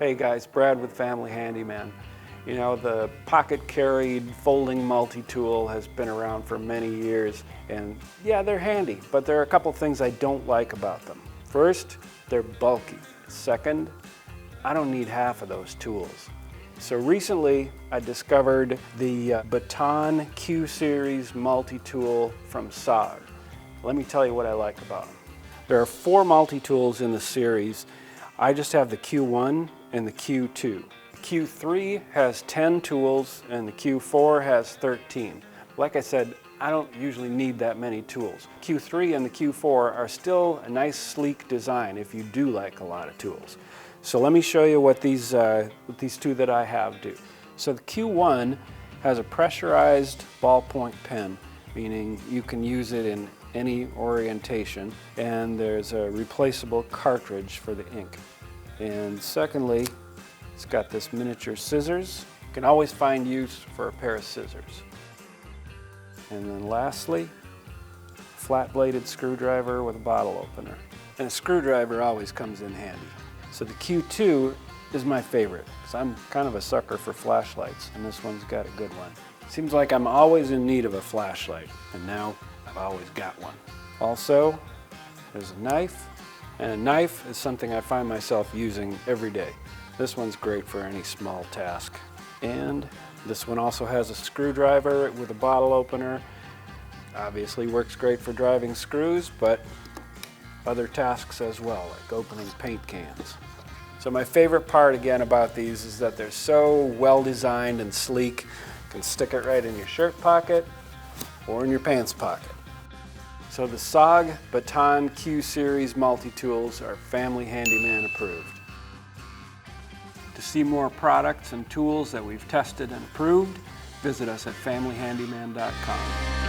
Hey guys, Brad with Family Handyman. You know, the pocket-carried folding multi-tool has been around for many years, and yeah, they're handy, but there are a couple things I don't like about them. First, they're bulky. Second, I don't need half of those tools. So recently, I discovered the Baton Q-Series multi-tool from SOG. Let me tell you what I like about them. There are 4 multi-tools in the series. I just have the Q1 and the Q2. The Q3 has 10 tools and the Q4 has 13. Like I said, I don't usually need that many tools. Q3 and the Q4 are still a nice sleek design if you do like a lot of tools. So let me show you what these two that I have do. So the Q1 has a pressurized ballpoint pen, meaning you can use it in any orientation, and there's a replaceable cartridge for the ink. And secondly, it's got this miniature scissors. You can always find use for a pair of scissors. And then lastly, flat-bladed screwdriver with a bottle opener. And a screwdriver always comes in handy. So the Q2 is my favorite, because I'm kind of a sucker for flashlights, and this one's got a good one. Seems like I'm always in need of a flashlight, and now I've always got one. Also, there's a knife, and a knife is something I find myself using every day. This one's great for any small task. And this one also has a screwdriver with a bottle opener. Obviously works great for driving screws, but other tasks as well, like opening paint cans. So my favorite part again about these is that they're so well designed and sleek. You can stick it right in your shirt pocket or in your pants pocket. So the SOG Baton Q-Series multi-tools are Family Handyman approved. To see more products and tools that we've tested and approved, visit us at familyhandyman.com.